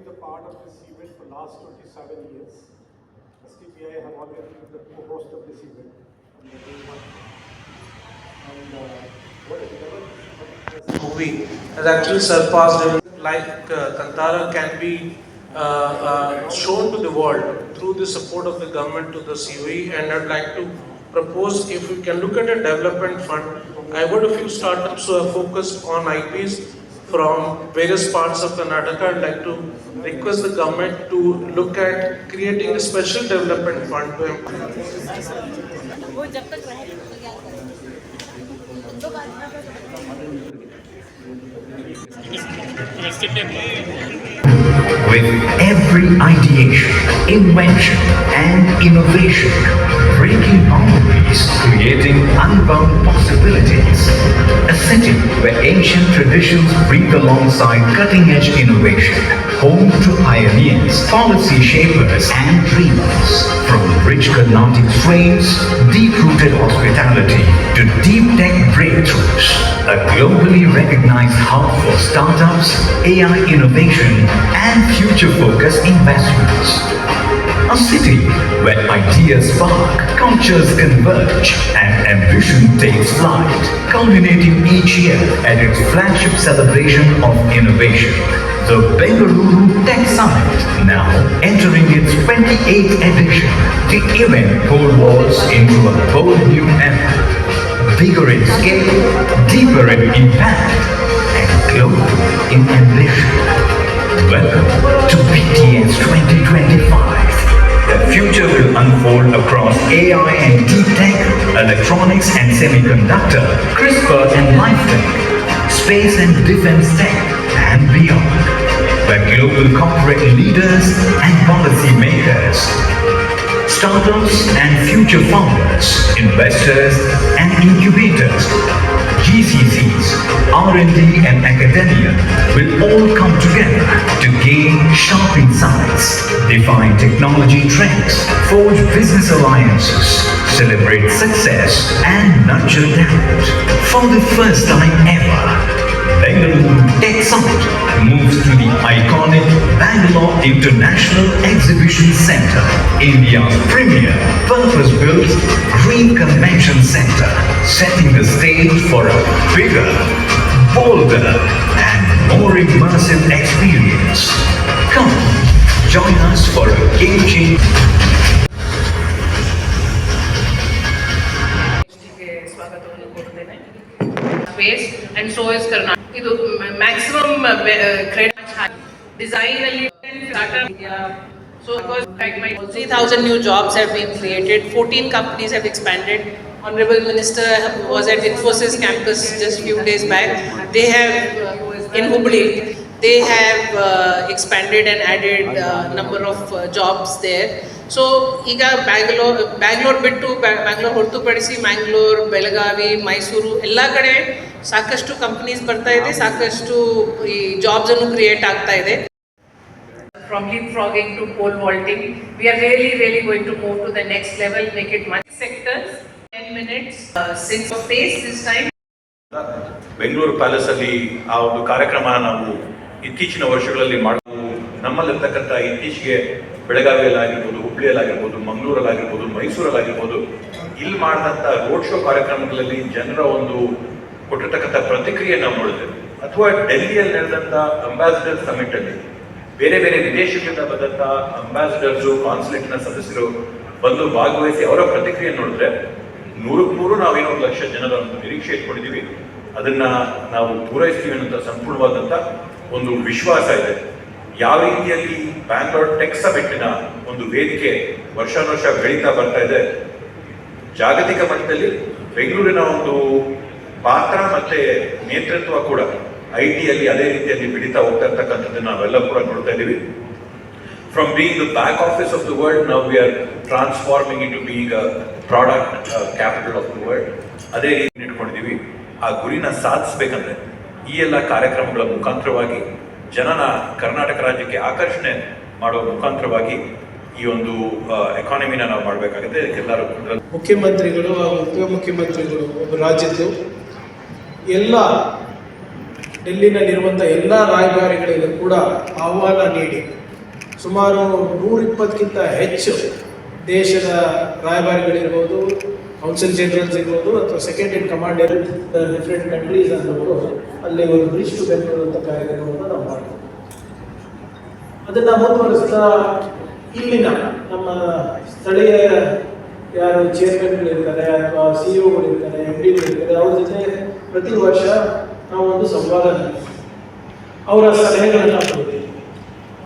the part of this event for last 27 years. STPI have always been the co-host of this event from the day one. And what a development movie has actually surpassed like Kantara can be shown to the world through the support of the government to the COE, and I'd like to propose if we can look at a development fund. I would a few startups who are focused on IPs from various parts of Karnataka. I'd like to request the government to look at creating a special development fund to with every ideation, invention, and innovation, breaking boundaries, creating unbound possibilities. A city where ancient traditions breathe alongside cutting-edge innovation, home to pioneers, policy shapers, and dreamers. From rich Carnatic strains, deep-rooted hospitality, to deep tech breakthroughs, a globally recognized hub for startups, AI innovation, and future-focused investments. A city where ideas spark, cultures converge, and ambition takes flight, culminating each year at its flagship celebration of innovation, the Bengaluru Tech Summit, now entering its 28th edition. The event pole vaults into a bold new era, bigger in scale, deeper in impact, and global in ambition. Welcome to BTS 2025. The future will unfold across AI and deep tech, electronics and semiconductor, CRISPR and life tech, space and defense tech, and beyond, where global corporate leaders and policy makers, startups and future founders, investors and incubators, GCCs, R&D and academia will all come together to gain sharp insights, define technology trends, forge business alliances, celebrate success and nurture talent. For the first time ever, Bengaluru Tech Summit moves to the iconic Bangalore International Exhibition Center, India's premier purpose-built green convention center, setting the stage for a bigger, bolder, and more immersive experience. Come, join us for a game-changing space, and so is Karnataka. ಇದು maximum credit design ಅಲ್ಲಿ so because 3,000 new jobs have been created, 14 companies have expanded. Honorable Minister was at Infosys campus just few days back. They have in Hubli, they have expanded and added number of jobs there. So ಈಗ ಬ್ಯಾಂಗ್ಳೂರ್ ಬಿಟ್ಟು ಬ್ಯಾಂಗ್ಳೂರ್ ಹೊರತುಪಡಿಸಿ ಮ್ಯಾಂಗ್ಳೂರ್, ಬೆಳಗಾವಿ, ಮೈಸೂರು ಎಲ್ಲ ಕಡೆ ಸಾಕಷ್ಟು companies ಬರ್ತಾ ಇದೆ, ಸಾಕಷ್ಟು ಈ ಜಾಬ್ಸ್ ಅನ್ನು ಕ್ರಿಯೇಟ್ ಆಗ್ತಾ ಇದೆ. From leapfrogging to pole vaulting, we are really going to move to the next level, make it much sectors. 10 minutes, 6 days this time. Bengaluru palace ಅಲ್ಲಿ ಆ ಒಂದು ಕಾರ್ಯಕ್ರಮ ನಾವು ಇತ್ತೀಚಿನ ವರ್ಷಗಳಲ್ಲಿ ನಮ್ಮಲ್ಲಿರ್ತಕ್ಕಂಥ ಇತ್ತೀಚೆಗೆ ಬೆಳಗಾವಿಯಲ್ಲಾಗಿರ್ಬೋದು, ಹುಬ್ಳಿಯಲ್ಲಾಗಿರ್ಬೋದು, ಮಂಗಳೂರಲ್ಲಾಗಿರ್ಬೋದು, ಮೈಸೂರಲ್ಲಾಗಿರ್ಬೋದು, ಇಲ್ಲಿ ಮಾಡಿದಂಥ ರೋಡ್ ಶೋ ಕಾರ್ಯಕ್ರಮಗಳಲ್ಲಿ ಜನರ ಒಂದು ಕೊಟ್ಟಿರ್ತಕ್ಕಂಥ ಪ್ರತಿಕ್ರಿಯೆ ನಾವು ನೋಡಿದ್ದೇವೆ. ಅಥವಾ ಡೆಲ್ಲಿಯಲ್ಲಿ ನಡೆದಂಥ ಅಂಬಾಸಿಡರ್ ಸಮಿಟ್ ಅಲ್ಲಿ ಬೇರೆ ಬೇರೆ ವಿದೇಶಗಳಿಂದ ಬಂದಂಥ ಅಂಬಾಸಿಡರ್ಸು, ಕಾನ್ಸುಲೇಟ್ನ ಸದಸ್ಯರು ಬಂದು ಭಾಗವಹಿಸಿ ಅವರ ಪ್ರತಿಕ್ರಿಯೆ ನೋಡಿದ್ರೆ 100% ನಾವೇನೋ 1 ಲಕ್ಷ ಜನರ ಒಂದು ನಿರೀಕ್ಷೆ ಇಟ್ಕೊಂಡಿದ್ದೀವಿ. ಅದನ್ನ ನಾವು ಪೂರೈಸ್ತೀವಿ ಅನ್ನೋ ಸಂಪೂರ್ಣವಾದಂಥ ಒಂದು ವಿಶ್ವಾಸ ಇದೆ. ಯಾವ ರೀತಿಯಲ್ಲಿ ಬ್ಯಾಂಗ್ಳೂರ್ ಟೆಕ್ ಸಮಿಟ್ನ ಒಂದು ವೇದಿಕೆ ವರ್ಷಾನುವರ್ಷ ಬೆಳೀತಾ ಬರ್ತಾ ಇದೆ, ಜಾಗತಿಕ ಮಟ್ಟದಲ್ಲಿ ಬೆಂಗಳೂರಿನ ಒಂದು ಪಾತ್ರ ಮತ್ತೆ ನೇತೃತ್ವ ಕೂಡ IT-ಯಲ್ಲಿ ಅದೇ ರೀತಿಯಲ್ಲಿ ಬೆಳೀತಾ ಹೋಗ್ತಾ ಇರ್ತಕ್ಕಂಥದ್ದನ್ನು ನಾವೆಲ್ಲ ಕೂಡ ನೋಡ್ತಾ ಇದ್ದೀವಿ. From being the back office of the world, now we are transforming into being a product capital of the world. ಅದೇ ರೀತಿ ಇಟ್ಕೊಂಡಿದ್ದೀವಿ. ಆ ಗುರಿನ ಸಾಧಿಸಬೇಕಂದ್ರೆ ಈ ಎಲ್ಲ ಕಾರ್ಯಕ್ರಮಗಳ ಮುಖಾಂತರವಾಗಿ ಜನನ ಕರ್ನಾಟಕ ರಾಜ್ಯಕ್ಕೆ ಆಕರ್ಷಣೆ ಮಾಡುವ ಮುಖಾಂತರವಾಗಿ ಈ ಒಂದು ಎಕಾನಮಿನ ನಾವು ಮಾಡಬೇಕಾಗುತ್ತೆ. ಎಲ್ಲರೂ ಮುಖ್ಯಮಂತ್ರಿಗಳು ಹಾಗೂ ಉಪಮುಖ್ಯಮಂತ್ರಿಗಳು ಒಬ್ಬ ರಾಜ್ಯದ್ದು ಎಲ್ಲ ಡೆಲ್ಲಿನಲ್ಲಿರುವಂಥ ಎಲ್ಲ ರಾಯಭಾರಿಗಳಿಗೂ ಕೂಡ ಆಹ್ವಾನ ನೀಡಿ ಸುಮಾರು 120ಕ್ಕಿಂತ ಹೆಚ್ಚು ದೇಶದ ರಾಯಭಾರಿಗಳಿರ್ಬೋದು, ಕೌನ್ಸಿಲ್ ಜನರಲ್ಸ್ ಇರ್ಬೋದು ಅಥವಾ ಸೆಕೆಂಡ್ ಇನ್ ಕಮಾಂಡ್ ಡಿಫ್ರೆಂಟ್ ಕಂಟ್ರೀಸ್ ಅನ್ನೋರು ಅಲ್ಲಿ ಒಂದು ಬ್ರಿಡ್ಜ್ ಟು ಬೆಂಗಳೂರು ಅಂತ ಕಾರ್ಯಕ್ರಮವನ್ನು ನಾವು ಮಾಡ್ತೀವಿ. ಅದನ್ನು ಮುಂದುವರಿಸ್ತಾ ಇಲ್ಲಿನ ನಮ್ಮ ಸ್ಥಳೀಯ ಯಾರು ಚೇರ್ಮನ್ಗಳಿರ್ತಾರೆ ಅಥವಾ ಸಿಇಒಗಳಿರ್ತಾರೆ, MDಗಳಿರ್ತಾರೆ, ಅವ್ರ ಜೊತೆ ಪ್ರತಿ ವರ್ಷ ನಾವು ಒಂದು ಸಂವಾದ ನಡೆಸ್ತೀವಿ. ಅವರ ಸಲಹೆಗಳನ್ನು ಕೊಡ್ತೀವಿ.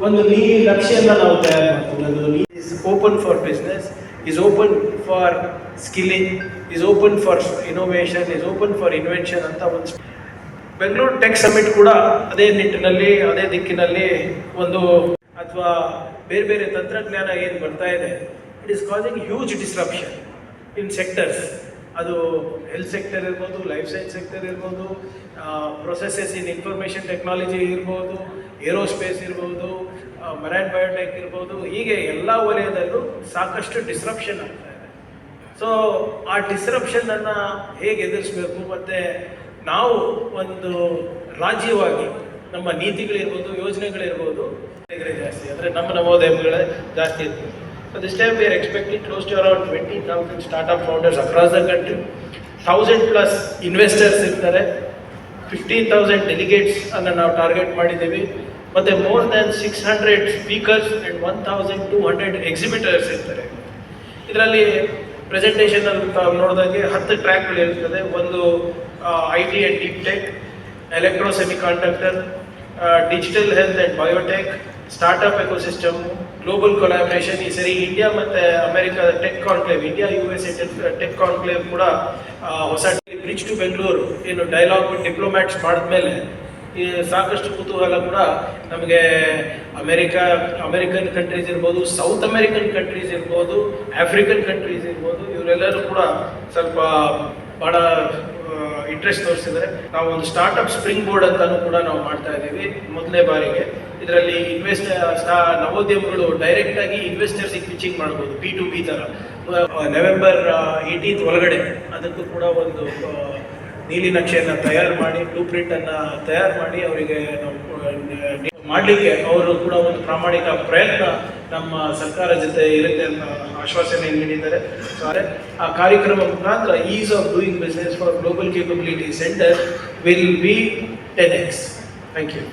ಒಂದು ನೀಲಿ ನಕ್ಷೆಯನ್ನು ನಾವು ತಯಾರು ಮಾಡ್ತೀವಿ. ಅದು is open for business, is open for skilling, is open for innovation, is open for invention ಅಂತ ಒಂದು ಬೆಂಗಳೂರು ಟೆಕ್ ಸಮಿಟ್ ಕೂಡ ಅದೇ ನಿಟ್ಟಿನಲ್ಲಿ, ಅದೇ ದಿಕ್ಕಿನಲ್ಲಿ ಒಂದು ಅಥವಾ ಬೇರೆ ಬೇರೆ ತಂತ್ರಜ್ಞಾನ ಏನು ಬರ್ತಾ ಇದೆ, it is causing huge disruption in sectors. ಅದು ಹೆಲ್ತ್ ಸೆಕ್ಟರ್ ಇರ್ಬೋದು, ಲೈಫ್ ಸೈನ್ಸ್ ಸೆಕ್ಟರ್ ಇರ್ಬೋದು, ಪ್ರೊಸೆಸಸ್ ಇನ್ ಇನ್ಫಾರ್ಮೇಷನ್ ಟೆಕ್ನಾಲಜಿ ಇರ್ಬೋದು, ಏರೋಸ್ಪೇಸ್ ಇರ್ಬೋದು, ಮರೈನ್ ಬಯೋಟೆಕ್ ಇರ್ಬೋದು, ಹೀಗೆ ಎಲ್ಲ ವಲಯದಲ್ಲೂ ಸಾಕಷ್ಟು ಡಿಸ್ರಪ್ಷನ್ ಆಗ್ತಾ ಇದೆ. ಸೊ ಆ ಡಿಸ್ರಪ್ಷನನ್ನು ಹೇಗೆ ಎದುರಿಸಬೇಕು, ಮತ್ತು ನಾವು ಒಂದು ರಾಜ್ಯವಾಗಿ ನಮ್ಮ ನೀತಿಗಳಿರ್ಬೋದು, ಯೋಜನೆಗಳಿರ್ಬೋದು ಜಾಸ್ತಿ ಅಂದರೆ ನಮ್ಮ ನವೋದ್ಯಮಗಳೇ ಜಾಸ್ತಿ ಇರ್ತದೆ. So this time we are expecting close to around 20,000 startup founders across the country. 1,000+ investors ಇರ್ತಾರೆ. 15,000 delegates ಅನ್ನು ನಾವು ಟಾರ್ಗೆಟ್ ಮಾಡಿದ್ದೀವಿ. ಮತ್ತು more than 600 speakers and 1,200 exhibitors ಇರ್ತಾರೆ. ಇದರಲ್ಲಿ ಪ್ರೆಸೆಂಟೇಷನ್ ತಾವು ನೋಡಿದಾಗೆ 10 ಟ್ರ್ಯಾಕ್ಗಳು ಇರ್ತದೆ. ಒಂದು IT and deep tech, electro semiconductor, digital health and biotech, startup ecosystem, global collaboration. ಈ ಸರಿ ಇಂಡಿಯಾ ಮತ್ತು ಅಮೆರಿಕದ tech conclave, India USA tech conclave ಕೂಡ ಹೊಸ ಬ್ರಿಡ್ಜ್ ಟು ಬೆಂಗಳೂರು ಏನು ಡೈಲಾಗ್ ವಿತ್ ಡಿಪ್ಲೊಮ್ಯಾಟ್ಸ್ ಮಾಡಿದ್ಮೇಲೆ ಈ ಸಾಕಷ್ಟು ಕುತೂಹಲ ಕೂಡ ನಮಗೆ ಅಮೆರಿಕನ್ ಕಂಟ್ರೀಸ್ ಇರ್ಬೋದು, ಸೌತ್ ಅಮೆರಿಕನ್ ಕಂಟ್ರೀಸ್ ಇರ್ಬೋದು, ಆಫ್ರಿಕನ್ ಕಂಟ್ರೀಸ್ ಇರ್ಬೋದು, ಇವರೆಲ್ಲರೂ ಕೂಡ ಸ್ವಲ್ಪ ಭಾಳ ಇಂಟ್ರೆಸ್ಟ್ ತೋರಿಸಿದರೆ ನಾವು ಒಂದು ಸ್ಟಾರ್ಟಪ್ ಸ್ಪ್ರಿಂಗ್ ಬೋರ್ಡ್ ಅಂತಲೂ ಕೂಡ ನಾವು ಮಾಡ್ತಾ ಇದ್ದೀವಿ ಮೊದಲನೇ ಬಾರಿಗೆ. ಇದರಲ್ಲಿ ನವೋದ್ಯಮಗಳು ಡೈರೆಕ್ಟಾಗಿ ಇನ್ವೆಸ್ಟರ್ಸಿಗೆ ಪಿಚಿಂಗ್ ಮಾಡ್ಬೋದು, P2B ಥರ. November 18th ಒಳಗಡೆ ಅದಕ್ಕೂ ಕೂಡ ಒಂದು ನೀಲಿ ನಕ್ಷೆಯನ್ನು ತಯಾರು ಮಾಡಿ, ಬ್ಲೂ ಪ್ರಿಂಟನ್ನು ತಯಾರು ಮಾಡಿ ಅವರಿಗೆ ನಾವು ಮಾಡಲಿಕ್ಕೆ ಅವರು ಕೂಡ ಒಂದು ಪ್ರಾಮಾಣಿಕ ಪ್ರಯತ್ನ ನಮ್ಮ ಸರ್ಕಾರ ಜೊತೆ ಇರುತ್ತೆ ಅಂತ ಆಶ್ವಾಸನೆ ನೀಡಿದ್ದಾರೆ. ಆ ಕಾರ್ಯಕ್ರಮ ಮುಖಾಂತರ ease of doing business for global capability centre will be 10x. Thank you.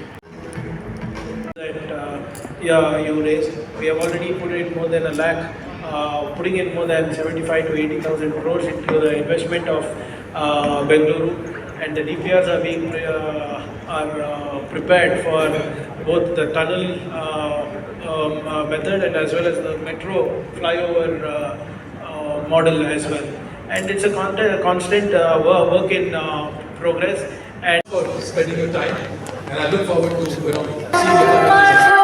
You raised, we have already put in more than 1 lakh, putting in more than 75,000 to 80,000 crores into the investment of Bengaluru, and the DPRs are being prepared for both the tunnel method and as well as the metro flyover model as well. And it's a constant work in progress. And for spending your time, and I look forward to seeing you.